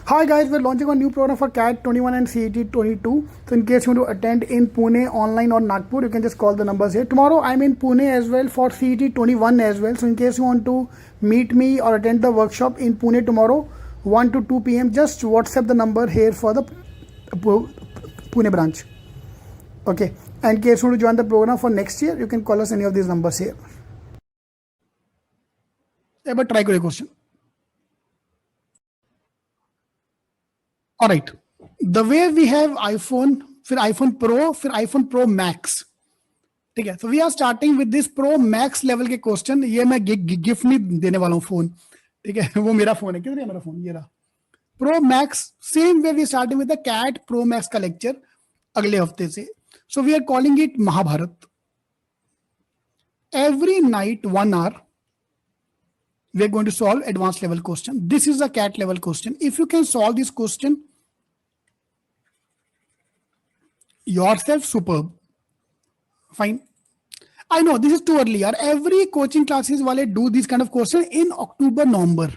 Hi guys, we're launching a new program for CAT 21 and CET 22. So in case you want to attend in Pune online or Nagpur, you can just call the numbers here. Tomorrow I'm in Pune as well for CET 21 as well. So in case you want to meet me or attend the workshop in Pune tomorrow 1 to 2 p.m. just WhatsApp the number here for the Pune branch. Okay. And in case you want to join the program for next year, you can call us any of these numbers here. But try a question. All right, the way we have iPhone, फिर iPhone Pro, फिर iPhone Pro Max, ठीक है. So we are starting with this Pro Max level के question. ये मैं gift नहीं देने वाला हूँ फोन, ठीक है. वो मेरा फोन है. किधर है मेरा फोन? ये रहा Pro Max. Same way we starting with the CAT Pro Max का लेक्चर अगले हफ्ते से. So we are calling it Mahabharat. Every night 1 hour we are going to solve advanced level question. This is a CAT level question. If you can solve this question yourself, superb. Fine. I know this is too early यार. Every coaching classes वाले do this kind of question in October, November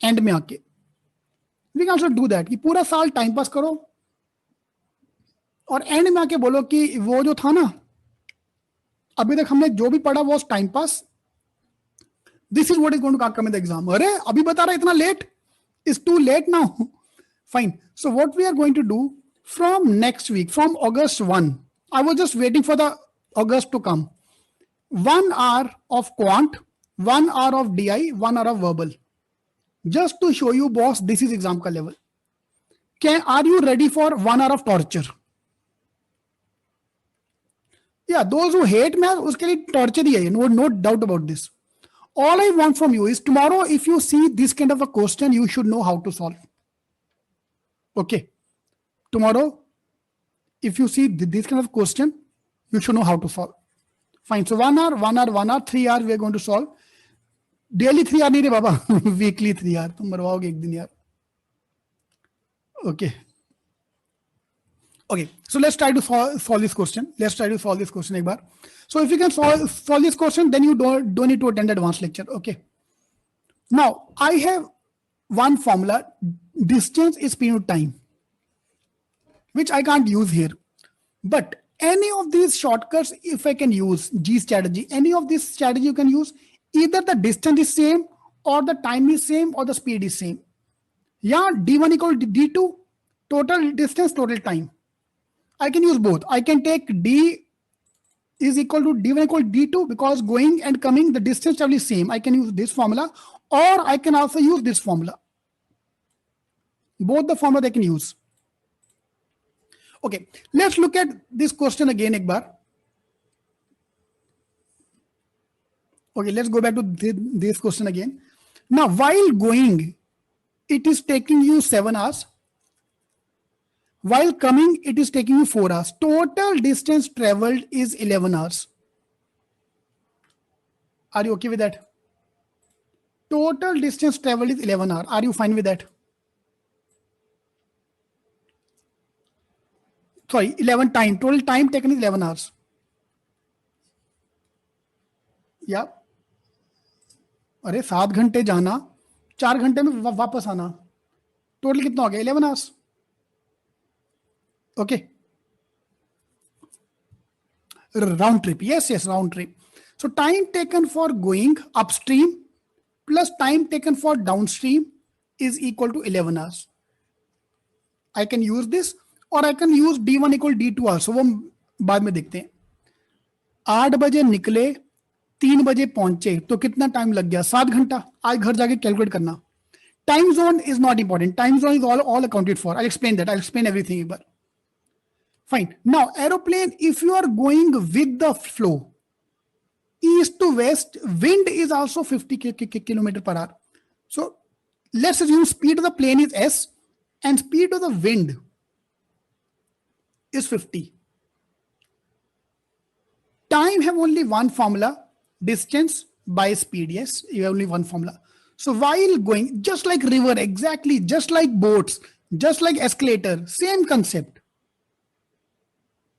end में आके. We can also do that कि पूरा साल time pass करो और and में आके बोलो कि वो जो था ना अभी तक हमने जो भी पढ़ा वो time pass. This is what is going to come in the exam. अरे अभी बता रहा इतना late. It's too late now. Fine. So what we are going to do from next week, from August 1, I was just waiting for the August to come. 1 hour of quant, 1 hour of DI, 1 hour of verbal. Just to show you, boss, this is exam ka level. Are you ready for 1 hour of torture? Yeah, those who hate math, uske liye torture hi hai. No doubt about this. All I want from you is tomorrow, if you see this kind of a question, you should know how to solve. Okay. Tomorrow, if you see this kind of question, you should know how to solve. Fine. So 1 hour, 1 hour, 1 hour, 3 hours we are going to solve. Daily 3 hour nahi re baba. Weekly 3 hour. Tum marwaoge ek din yaar. Okay. Okay. So let's try to solve this question. Let's try to solve this question ek baar. So if you can solve this question, then you don't need to attend advanced lecture. Okay. Now I have one formula. Distance is speed of time, which I can't use here. But any of these shortcuts, if I can use G strategy, any of this strategy you can use, either the distance is same or the time is same or the speed is same. Yeah, D1 equal to D2, total distance, total time. I can use both. I can take D is equal to D1 equal to D2 because going and coming, the distance travel is same. I can use this formula or I can also use this formula. Both the formula they can use. Okay, let's look at this question again ek baar. Okay, let's go back to this question again. Now, while going, it is taking you 7 hours. While coming, it is taking you 4 hours. Total distance traveled is 11 hours. Are you okay with that? Total distance traveled is 11 hours. Are you fine with that? Sorry, 11 time. Total time taken is 11 hours. Yeah. अरे 7 घंटे जाना, 4 घंटे में वापस आना, total कितना हो गया? 11 hours. Okay. Round trip. Yes, round trip. So time taken for going upstream plus time taken for downstream is equal to 11 hours. I can use this or I can use D1 equal D2 also. वो बाद में देखते हैं. 8 बजे निकले, 3 बजे पहुंचे, तो कितना टाइम लग गया? 7 घंटा. आज घर जाके कैलकुलेट करना. Time zone is not important. Time zone is all accounted for. I'll explain that. I'll explain everything. But fine. Now, aeroplane, if you are going with the flow, east to west, wind is also 50 km per hour. So let's assume speed of the plane is S and speed of the wind is 50. Time have only one formula, distance by speed. Yes, you have only one formula. So while going, just like river, exactly, just like boats, just like escalator, same concept.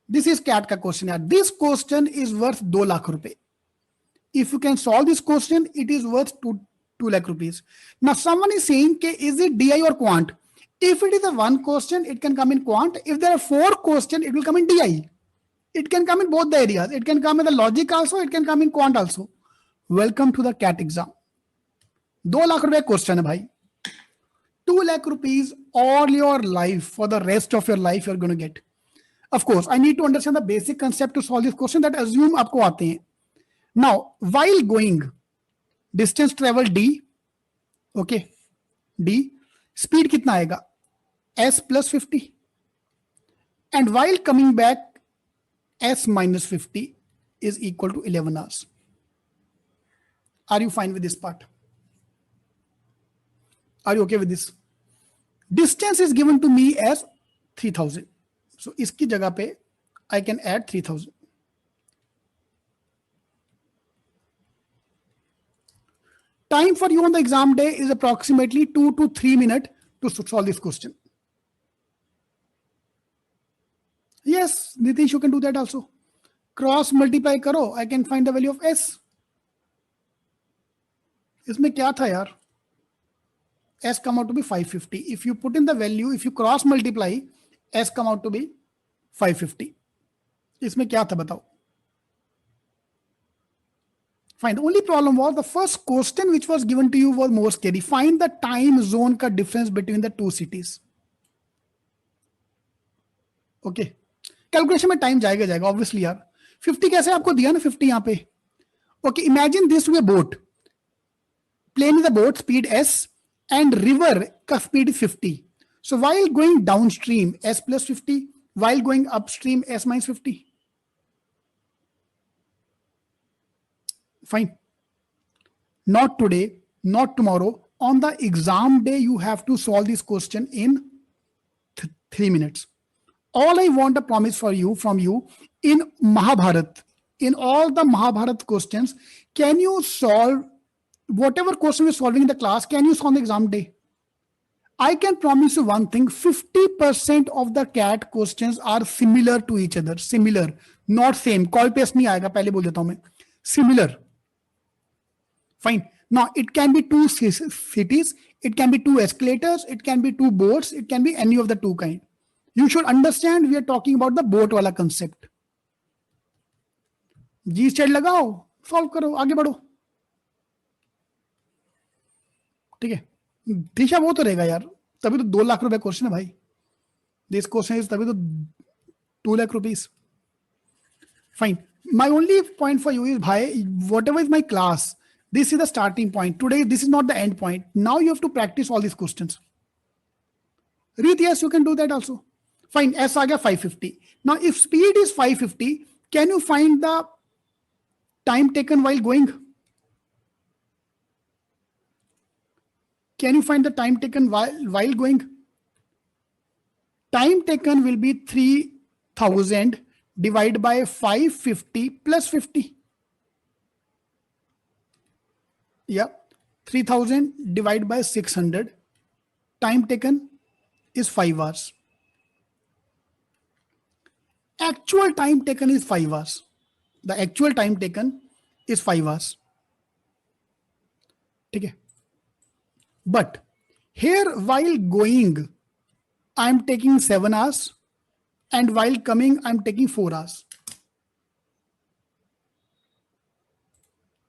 This is CAT ka question. This question is worth 2 lakh rupees. If you can solve this question, it is worth 2 lakh rupees. Now someone is saying, is it DI or quant? If it is a one question, it can come in quant. If there are 4 questions, it will come in DI. It can come in both the areas. It can come in the logic also. It can come in quant also. Welcome to the CAT exam. 2 lakh रुपए question है भाई. 2 lakh rupees all your life, for the rest of your life you're going to get. Of course, I need to understand the basic concept to solve this question, that assume आपको आते हैं. Now, while going, distance travel D, okay, D, speed कितना आएगा? S plus 50. And while coming back, S minus 50 is equal to 11 hours. Are you fine with this part? Are you okay with this? Distance is given to me as 3000. So इसकी जगह पे I can add 3000. Time for you on the exam day is approximately 2 to 3 minutes to solve this question. Yes, Nitish, you can do that also. Cross multiply करो, I can find the value of S. इसमें क्या था यार? S come out to be 550. If you put in the value, if you cross multiply, S come out to be 550. इसमें क्या था बताओ? Fine. The only problem was the first question which was given to you was more scary. Find the time zone का difference between the two cities. Okay. Calculation में time जाएगा obviously यार. 50 कैसे आपको दिया ना 50 यहां पे. Okay, imagine this to a boat. Plane is a boat, speed s, and river का speed 50. So while going downstream s plus 50, while going upstream s minus 50. Fine. Not today, not tomorrow. On the exam day, you have to solve this question in 3 minutes. All I want a promise from you in Mahabharat, in all the Mahabharat questions, can you solve whatever question you're solving in the class, can you solve on the exam day? I can promise you one thing, 50% of the CAT questions are similar to each other. Similar, not same. Call paste नहीं आएगा, पहले बोल देता हूं मैं. Similar. Fine. Now, it can be 2 cities, it can be 2 escalators, it can be 2 boats, it can be any of the 2 kind. You should understand we are talking about the boat वाला concept. जी state लगाओ, solve करो, आगे बढ़ो. ठीक है, दिशा वो तो रहेगा यार, तभी तो 2 लाख रुपए क्वेश्चन है भाई. दिस क्वेश्चन इज तभी तो 2 lakh rupees. Fine. My only point for you is, bhai, whatever is my class, this is the starting point. Today, this is not the end point. Now you have to practice all these questions. Read, yes, you can do that also. Fine, S aa gaya 550. Now, if speed is 550, can you find the time taken while going? Can you find the time taken while going? Time taken will be 3000 divided by 550 plus 50. Yeah, 3000 divided by 600. Time taken is 5 hours. Actual time taken is 5 hours. The actual time taken is 5 hours. Okay. But here, while going, I'm taking 7 hours, and while coming, I'm taking 4 hours.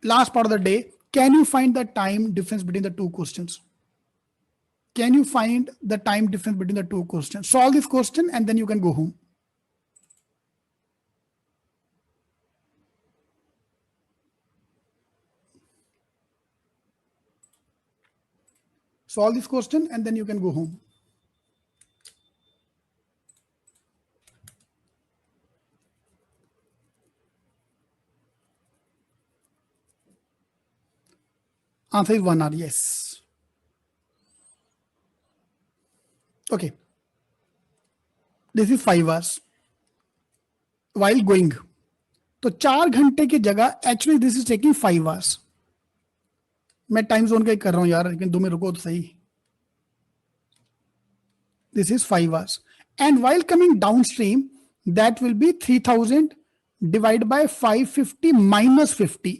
Last part of the day, can you find the time difference between the 2 questions? Can you find the time difference between the 2 questions? Solve this question and then you can go home. Solve this question and then you can go home. Answer is 1 hour, yes. Okay. This is 5 hours. While going. तो 4 घंटे की जगह actually this is taking 5 hours. मैं time zone का ही कर रहा हूं यार, लेकिन 2 में रुको तो सही. This is 5 hours. And while coming downstream, that will be 3000 divided by 550 minus 50.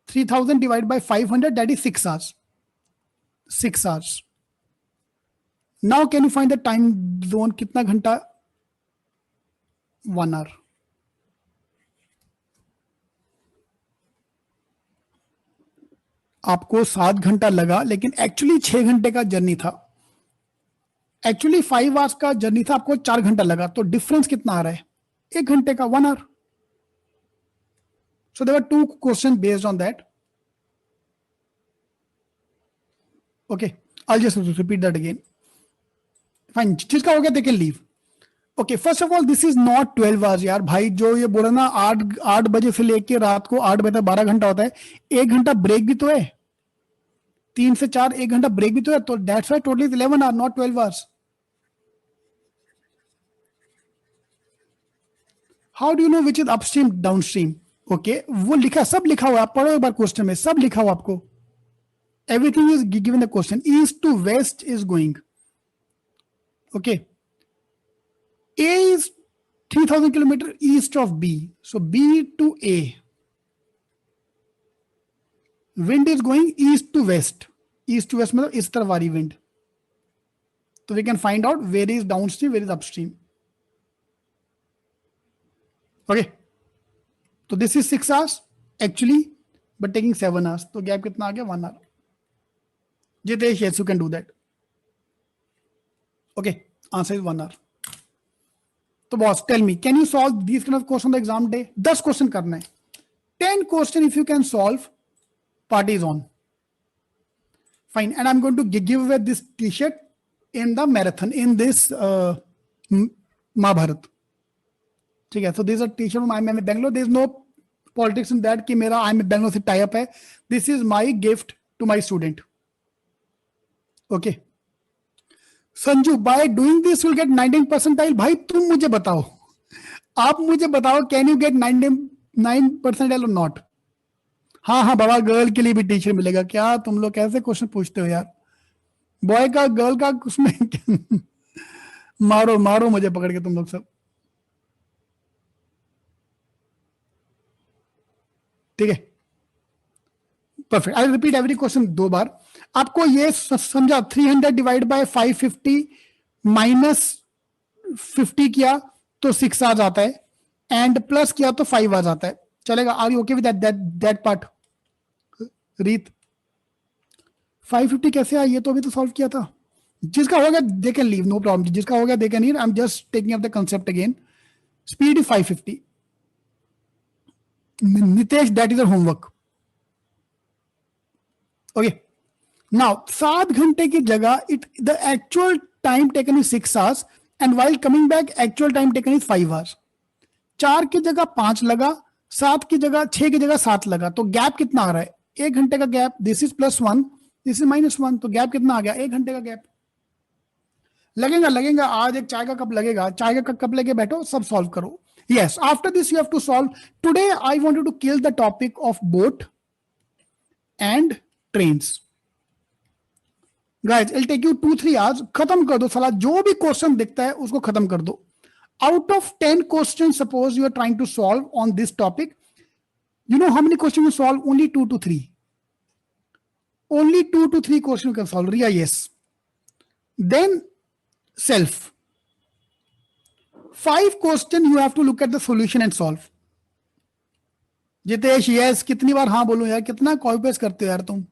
3000 divided by 500, that is 6 hours. 6 hours. Now can you find the time zone, कितना घंटा? 1 आवर। आपको 7 घंटा लगा, लेकिन एक्चुअली 6 घंटे का जर्नी था। एक्चुअली 5 आवर्स का जर्नी था, आपको 4 घंटा लगा, तो डिफरेंस कितना आ रहा है? 1 घंटे का, 1 hour. So there were 2 question based on that. Okay, I just repeat that again. Fine, जिसका हो गया they can leave. Okay, first of all this is not 12 hours यार। भाई जो ये बोला ना 8 बजे से लेके रात को 8 बजे तक 12 घंटा होता है, 1 घंटा ब्रेक भी तो है, 3 से 4 1 घंटा ब्रेक भी तो है, तो that's why totally 11 hour, not 12 hours. How do you know which is upstream downstream? Okay, वो लिखा, सब लिखा हुआ, आप पढ़ो एक बार क्वेश्चन में, सब लिखा हुआ आपको। Everything is given the question. East to west is going. Okay, A is 3000 kilometer east of B. So B to A. Wind is going east to west. East to west मतलब इस तरफ वाली wind. So we can find out where is downstream, where is upstream. Okay. So this is 6 hours actually, but taking 7 hours. तो gap कितना आ गया? 1 hour. Jitesh, yes, you can do that. Okay. Answer is 1 hour. तो boss tell me, can you solve this kind of question the exam day? 10 question करना है, 10 question if you can solve, party is on. Fine, and I am going to give away this T shirt in the marathon in this Mahabharat. ठीक है, so this T shirt I am Bangalore, there is no politics in that कि मेरा I am Bangalore से tie up है। This is my gift to my student. Okay, Sanju, by doing this will get 19 percentile. भाई तुम मुझे बताओ, आप मुझे बताओ, कैन यू गेट 99 परसेंटाइल और नॉट? हाँ हाँ बाबा, गर्ल के लिए भी टीचर मिलेगा क्या? तुम लोग कैसे क्वेश्चन पूछते हो यार? बॉय का गर्ल का उसमें मारो मारो मुझे पकड़ के तुम लोग सब। ठीक है, perfect. I repeat every question 2 बार। आपको ये समझा, 300 डिवाइड बाय 550 माइनस 50 किया तो 6 आवर्स आता है, एंड प्लस किया तो 5 आवर्स आता है। चलेगा? Are you okay with that part? Reet, 550 कैसे आया? ये तो अभी तो सॉल्व किया था। जिसका हो गया they can leave, no problem. जिसका हो गया they can leave. I am just taking up the concept again. Speed is 550। Nitesh, that is a homework. Okay, now 7 घंटे की जगह the actual time taken is 6 hours, and while coming back actual time taken is 5 hours. 4 की जगह 5 लगा, 7 की जगह 6 की जगह 7 लगा, तो गैप कितना आ रहा है? 1 घंटे का gap. This is +1, this is -1, तो गैप कितना आ गया? 1 घंटे का गैप। लगेगा लगेगा, आज एक चाय का कप लगेगा, चाय का कप लेके बैठो, सब सॉल्व करो। Yes, after this you have to solve. Today I wanted to kill the topic of boat and trains. Guys, it take you 2-3 hours. खत्म कर दो साला, जो भी क्वेश्चन दिखता है उसको खत्म कर दो। Out of 10 questions, suppose you are trying to solve on this topic, you know how many questions you solve? Only 2 to 3. Only 2 to 3 questions you can solve. Ria, yes. Then self. 5 questions you have to look at the solution and solve. Jitesh, yes. कितनी बार हाँ बोलूं यार? कितना copy paste करते हो यार तुम?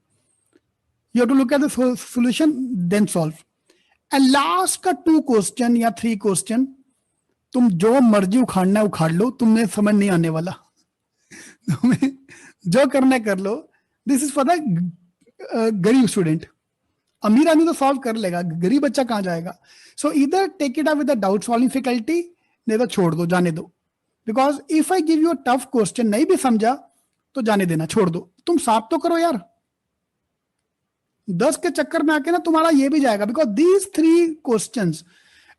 You have to look at the solution, then solve. And last का 2 question या 3 question, तुम जो मर्जी उखाड़ना है उखाड़ लो, तुम्हें समझ नहीं आने वाला। तुम्हें जो करना है कर लो। दिस इज फॉर द गरीब स्टूडेंट। अमीर आदमी तो सॉल्व कर लेगा, गरीब बच्चा कहां जाएगा? सो इधर take it up with the doubt solving faculty, नहीं तो छोड़ दो, जाने दो। Because if I give you a tough question, नहीं भी समझा तो जाने देना, छोड़ दो। तुम साफ तो करो यार, 10 के चक्कर में आके ना तुम्हारा ये भी जाएगा। Because these 3 questions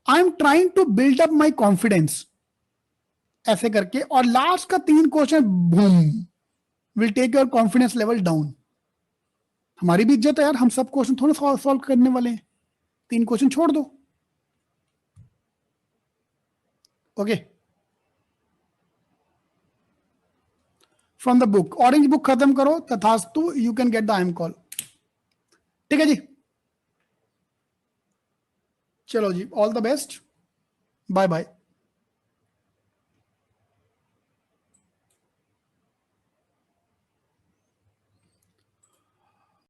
I am trying to build up my confidence, ऐसे करके। और लास्ट का 3 question boom will take your confidence level down. हमारी भी इज्जत है यार, हम सब क्वेश्चन थोड़ा सॉल्व करने वाले हैं। 3 क्वेश्चन छोड़ दो। Okay, from the book, orange book खत्म करो, तथास्तु you can get the I M call. ठीक है जी। चलो जी, all the best, bye bye.